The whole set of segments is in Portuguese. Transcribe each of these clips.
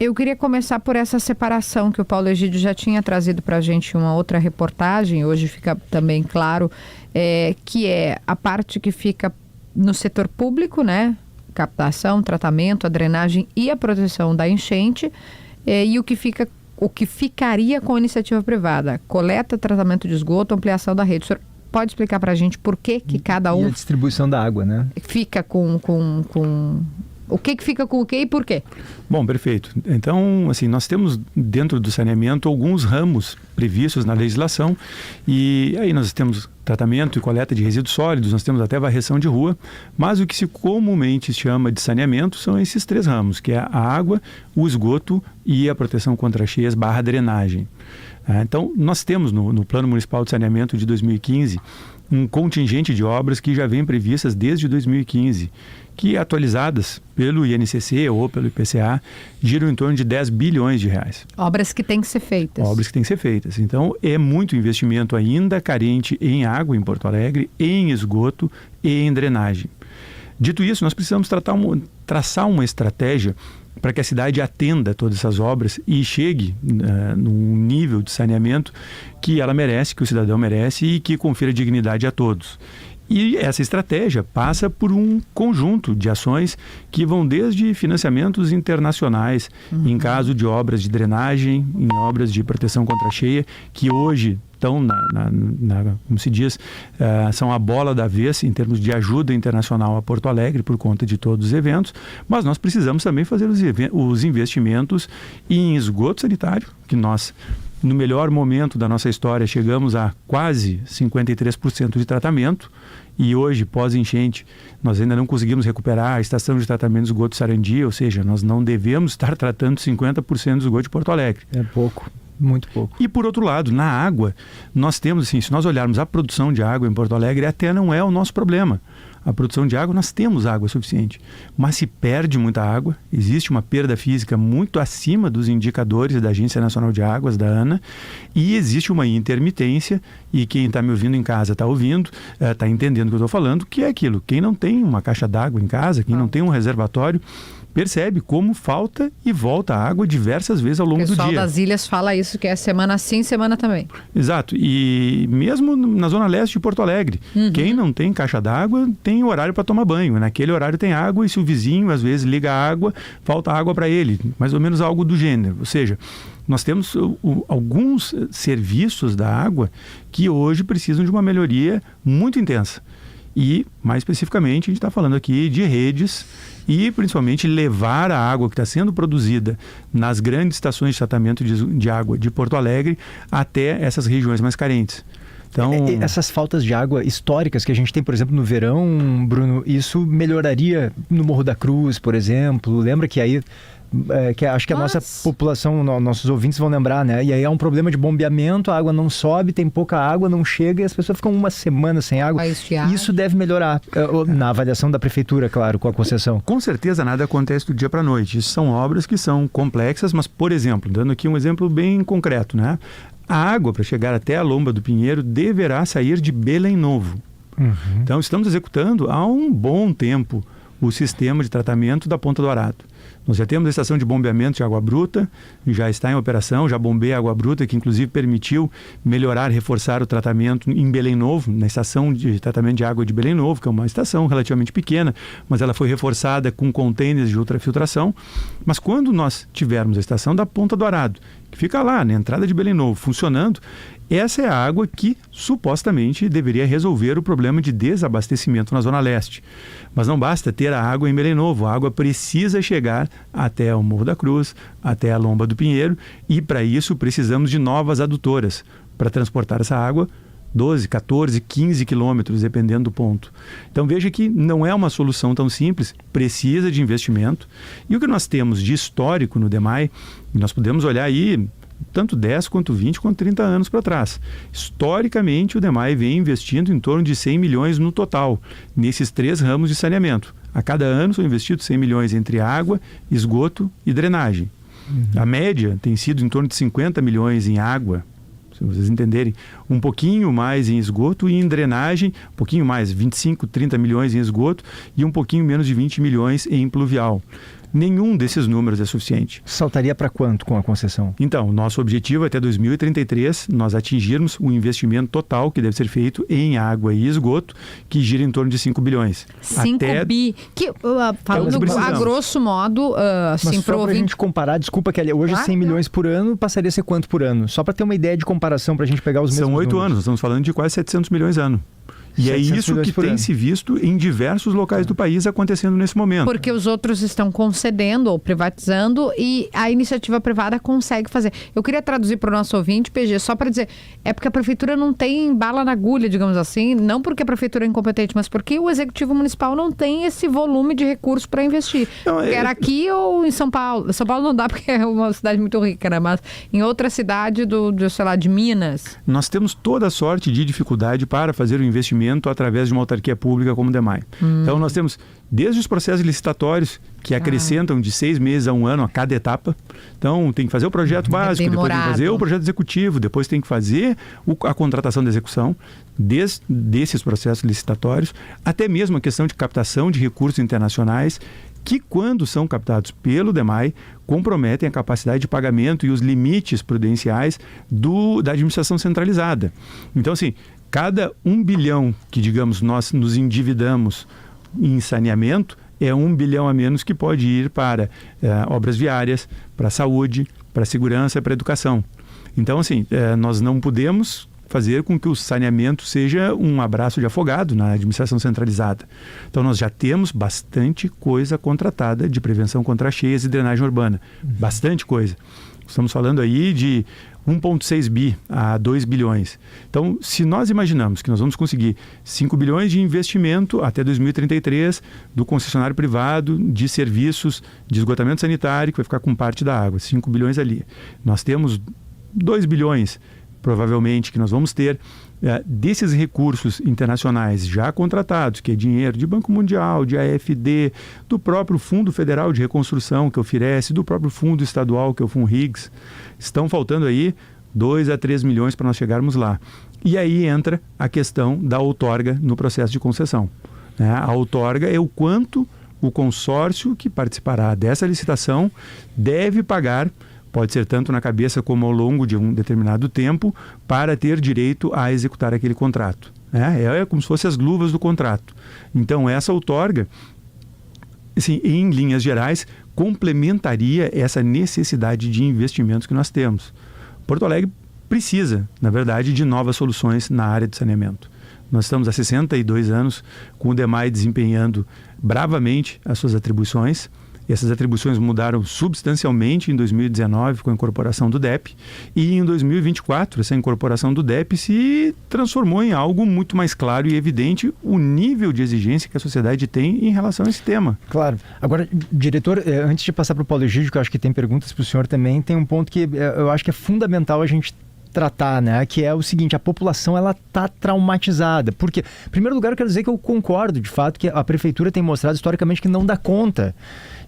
Eu queria começar por essa separação que o Paulo Egídio já tinha trazido para a gente em uma outra reportagem, hoje fica também claro, que é a parte que fica no setor público, né? Captação, tratamento, a drenagem e a proteção da enchente, e o que ficaria com a iniciativa privada, coleta, tratamento de esgoto, ampliação da rede. O senhor pode explicar para a gente por que cada um... E a distribuição da água, né? Fica com... O que fica com o que e por quê? Bom, perfeito. Então, assim, nós temos dentro do saneamento alguns ramos previstos na legislação e aí nós temos tratamento e coleta de resíduos sólidos, nós temos até varreção de rua, mas o que se comumente chama de saneamento são esses 3 ramos, que é a água, o esgoto e a proteção contra cheias / drenagem. Então, nós temos no Plano Municipal de Saneamento de 2015 um contingente de obras que já vem previstas desde 2015, que atualizadas pelo INCC ou pelo IPCA, giram em torno de 10 bilhões de reais. Obras que têm que ser feitas. Obras que têm que ser feitas. Então, é muito investimento ainda carente em água em Porto Alegre, em esgoto e em drenagem. Dito isso, nós precisamos traçar uma estratégia para que a cidade atenda todas essas obras e chegue num nível de saneamento que ela merece, que o cidadão merece e que confira dignidade a todos. E essa estratégia passa por um conjunto de ações que vão desde financiamentos internacionais, em caso de obras de drenagem, em obras de proteção contra a cheia, que hoje estão, como se diz, são a bola da vez em termos de ajuda internacional a Porto Alegre por conta de todos os eventos, mas nós precisamos também fazer os investimentos em esgoto sanitário, que nós, no melhor momento da nossa história, chegamos a quase 53% de tratamento e hoje, pós-enchente, nós ainda não conseguimos recuperar a estação de tratamento de esgoto Sarandi, ou seja, nós não devemos estar tratando 50% do esgoto de Porto Alegre. É pouco. Muito pouco. E por outro lado, na água, nós temos, assim, se nós olharmos a produção de água em Porto Alegre, até não é o nosso problema. A produção de água, nós temos água suficiente, mas se perde muita água, existe uma perda física muito acima dos indicadores da Agência Nacional de Águas, da ANA, e existe uma intermitência, e quem está me ouvindo em casa está ouvindo, está entendendo o que eu estou falando, que é aquilo, quem não tem uma caixa d'água em casa, quem não tem um reservatório, percebe como falta e volta a água diversas vezes ao longo do dia. O pessoal das ilhas fala isso, que é semana sim, semana também. Exato. E mesmo na zona leste de Porto Alegre, quem não tem caixa d'água tem horário para tomar banho. Naquele horário tem água e se o vizinho às vezes liga a água, falta água para ele. Mais ou menos algo do gênero. Ou seja, nós temos alguns serviços da água que hoje precisam de uma melhoria muito intensa. E, mais especificamente, a gente está falando aqui de redes e, principalmente, levar a água que está sendo produzida nas grandes estações de tratamento de água de Porto Alegre até essas regiões mais carentes. Então, essas faltas de água históricas que a gente tem, por exemplo, no verão, Bruno, isso melhoraria no Morro da Cruz, por exemplo? Lembra que aí... acho que a nossa população, nossos ouvintes vão lembrar, né? E aí é um problema de bombeamento, a água não sobe, tem pouca água, não chega e as pessoas ficam uma semana sem água. Isso deve melhorar na avaliação da prefeitura, claro, com a concessão. Com certeza nada acontece do dia para a noite. Isso são obras que são complexas, mas, por exemplo, dando aqui um exemplo bem concreto, né? A água, para chegar até a Lomba do Pinheiro, deverá sair de Belém Novo. Então, estamos executando há um bom tempo o sistema de tratamento da Ponta do Arado. Nós já temos a estação de bombeamento de água bruta, já está em operação, já bombeia água bruta, que inclusive permitiu melhorar, reforçar o tratamento em Belém Novo, na estação de tratamento de água de Belém Novo, que é uma estação relativamente pequena, mas ela foi reforçada com contêineres de ultrafiltração. Mas quando nós tivermos a estação da Ponta do Arado, que fica lá na entrada de Belém Novo, funcionando, essa é a água que supostamente deveria resolver o problema de desabastecimento na Zona Leste. Mas não basta ter a água em Belém Novo, a água precisa chegar até o Morro da Cruz, até a Lomba do Pinheiro, e para isso precisamos de novas adutoras para transportar essa água 12, 14, 15 quilômetros, dependendo do ponto. Então veja que não é uma solução tão simples, precisa de investimento. E o que nós temos de histórico no DEMAI, nós podemos olhar aí tanto 10, quanto 20, quanto 30 anos para trás. Historicamente, o DEMAI vem investindo em torno de 100 milhões no total, nesses 3 ramos de saneamento. A cada ano são investidos 100 milhões entre água, esgoto e drenagem. A média tem sido em torno de 50 milhões em água, se vocês entenderem, um pouquinho mais em esgoto e em drenagem, um pouquinho mais, 25, 30 milhões em esgoto e um pouquinho menos de 20 milhões em pluvial. Nenhum desses números é suficiente. Saltaria para quanto com a concessão? Então, nosso objetivo é até 2033 nós atingirmos o investimento total que deve ser feito em água e esgoto, que gira em torno de 5 bilhões. 5 bi. Que, falando a grosso modo, assim, para a gente comparar, desculpa, Kelly, hoje 100 milhões por ano passaria a ser quanto por ano? Só para ter uma ideia de comparação, para a gente pegar os mesmos São 8 números. anos, nós estamos falando de quase 700 milhões ano. E é isso que tem se visto em diversos locais do país acontecendo nesse momento. Porque os outros estão concedendo ou privatizando e a iniciativa privada consegue fazer. Eu queria traduzir para o nosso ouvinte, PG, só para dizer, é porque a prefeitura não tem bala na agulha, digamos assim, não porque a prefeitura é incompetente, mas porque o executivo municipal não tem esse volume de recursos para investir. Não, quer aqui ou em São Paulo. São Paulo não dá porque é uma cidade muito rica, né? Mas em outra cidade sei lá, de Minas. Nós temos toda a sorte de dificuldade para fazer o investimento através de uma autarquia pública como o DEMAI. Então nós temos desde os processos licitatórios que acrescentam de 6 meses a 1 ano a cada etapa. Então tem que fazer o projeto básico, depois tem que fazer o projeto executivo, depois tem que fazer a contratação da execução desses processos licitatórios, até mesmo a questão de captação de recursos internacionais que, quando são captados pelo DEMAI, comprometem a capacidade de pagamento e os limites prudenciais da administração centralizada. Então, assim, cada 1 bilhão que, digamos, nós nos endividamos em saneamento é 1 bilhão a menos que pode ir para obras viárias, para a saúde, para a segurança, para a educação. Então, assim, nós não podemos fazer com que o saneamento seja um abraço de afogado na administração centralizada. Então, nós já temos bastante coisa contratada de prevenção contra cheias e drenagem urbana. Bastante coisa. Estamos falando aí de 1,6 bi a 2 bilhões. Então, se nós imaginamos que nós vamos conseguir 5 bilhões de investimento até 2033 do concessionário privado de serviços de esgotamento sanitário, que vai ficar com parte da água, 5 bilhões ali. Nós temos 2 bilhões, provavelmente, que nós vamos ter desses recursos internacionais já contratados, que é dinheiro de Banco Mundial, de AFD, do próprio Fundo Federal de Reconstrução que oferece, do próprio Fundo Estadual, que é o FUNRIGS. Estão faltando aí 2 a 3 milhões para nós chegarmos lá. E aí entra a questão da outorga no processo de concessão. A outorga é o quanto o consórcio que participará dessa licitação deve pagar, pode ser tanto na cabeça como ao longo de um determinado tempo, para ter direito a executar aquele contrato. É como se fossem as luvas do contrato. Então, essa outorga, assim, em linhas gerais, complementaria essa necessidade de investimentos que nós temos. Porto Alegre precisa, na verdade, de novas soluções na área de saneamento. Nós estamos há 62 anos com o DEMAI desempenhando bravamente as suas atribuições. Essas atribuições mudaram substancialmente em 2019 com a incorporação do DEP e em 2024 essa incorporação do DEP se transformou em algo muito mais claro e evidente o nível de exigência que a sociedade tem em relação a esse tema. Claro. Agora, diretor, antes de passar para o Paulo Egídio, que eu acho que tem perguntas para o senhor também, tem um ponto que eu acho que é fundamental a gente tratar, né? Que é o seguinte, a população ela está traumatizada. Porque, em primeiro lugar, eu quero dizer que eu concordo, de fato, que a prefeitura tem mostrado historicamente que não dá conta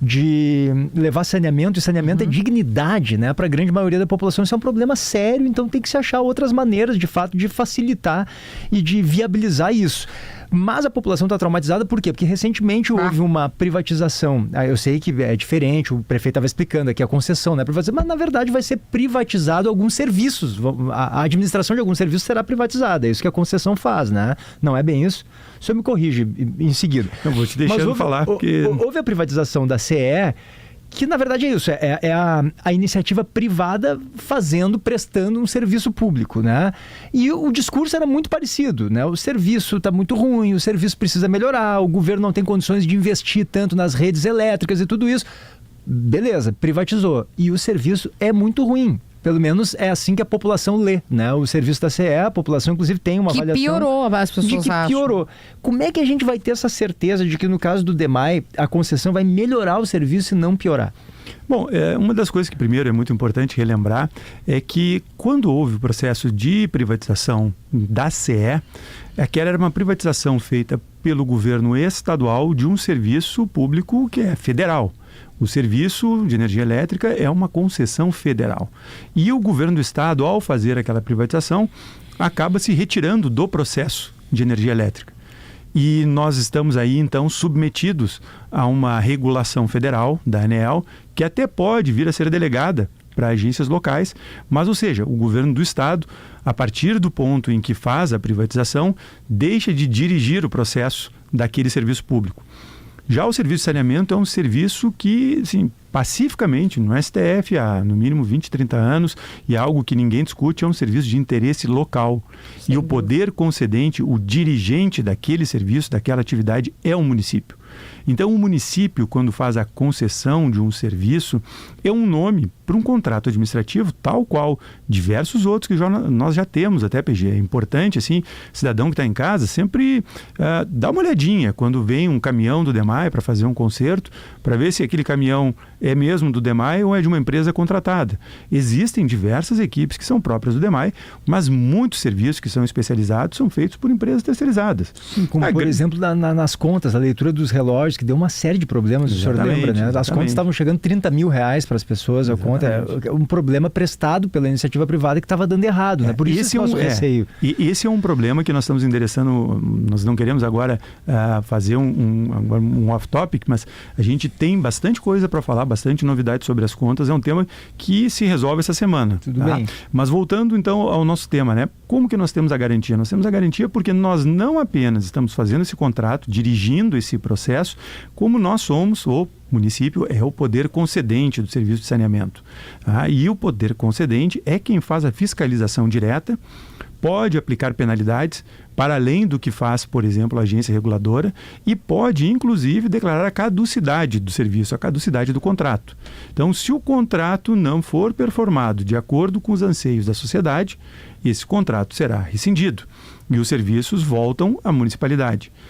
de levar saneamento, e saneamento é dignidade, né? Para a grande maioria da população isso é um problema sério, então tem que se achar outras maneiras, de fato, de facilitar e de viabilizar isso. Mas a população está traumatizada por quê? Porque recentemente houve uma privatização. Eu sei que é diferente, o prefeito estava explicando aqui a concessão, né? Mas na verdade vai ser privatizado alguns serviços. A administração de alguns serviços será privatizada. É isso que a concessão faz, né? Não é bem isso? O senhor me corrige em seguida. Eu vou te deixando falar, porque... Houve a privatização da CE, que na verdade é isso, é a iniciativa privada prestando um serviço público, né? E o discurso era muito parecido, né? O serviço está muito ruim, o serviço precisa melhorar, o governo não tem condições de investir tanto nas redes elétricas e tudo isso. Beleza, privatizou. E o serviço é muito ruim. Pelo menos é assim que a população lê, né? O serviço da CE, a população inclusive tem uma avaliação... Que piorou, as pessoas acham. Piorou. Como é que a gente vai ter essa certeza de que no caso do DEMAI a concessão vai melhorar o serviço e não piorar? Bom, uma das coisas que primeiro é muito importante relembrar é que quando houve o processo de privatização da CE, aquela era uma privatização feita pelo governo estadual de um serviço público que é federal. O serviço de energia elétrica é uma concessão federal. E o governo do estado, ao fazer aquela privatização, acaba se retirando do processo de energia elétrica. E nós estamos aí, então, submetidos a uma regulação federal da ANEEL, que até pode vir a ser delegada para agências locais, mas, ou seja, o governo do estado, a partir do ponto em que faz a privatização, deixa de dirigir o processo daquele serviço público. Já o serviço de saneamento é um serviço que, assim, pacificamente, no STF há no mínimo 20, 30 anos, e algo que ninguém discute, é um serviço de interesse local. E o poder concedente, o dirigente daquele serviço, daquela atividade, é o município. Então, o município, quando faz a concessão de um serviço, é um nome para um contrato administrativo, tal qual diversos outros que nós já temos, até, PG. É importante, assim, cidadão que está em casa, sempre dá uma olhadinha quando vem um caminhão do DEMAI para fazer um conserto, para ver se aquele caminhão é mesmo do DEMAI ou é de uma empresa contratada. Existem diversas equipes que são próprias do DEMAI, mas muitos serviços que são especializados são feitos por empresas terceirizadas. Sim, como por exemplo nas contas, a leitura dos relógios, que deu uma série de problemas, o senhor lembra, né? As contas estavam chegando R$30 mil para as pessoas, a conta é um problema prestado pela iniciativa privada que estava dando errado, né? Por isso esse receio. E esse é um problema que nós estamos endereçando. Nós não queremos agora fazer um off-topic, mas a gente tem bastante coisa para falar, bastante novidade sobre as contas. É um tema que se resolve essa semana. Tudo bem. Mas voltando então ao nosso tema, né? Como que nós temos a garantia? Nós temos a garantia porque nós não apenas estamos fazendo esse contrato, dirigindo esse processo, como nós somos, o município é o poder concedente do serviço de saneamento. E o poder concedente é quem faz a fiscalização direta, pode aplicar penalidades para além do que faz, por exemplo, a agência reguladora, e pode, inclusive, declarar a caducidade do serviço, a caducidade do contrato. Então, se o contrato não for performado de acordo com os anseios da sociedade, esse contrato será rescindido e os serviços voltam à municipalidade.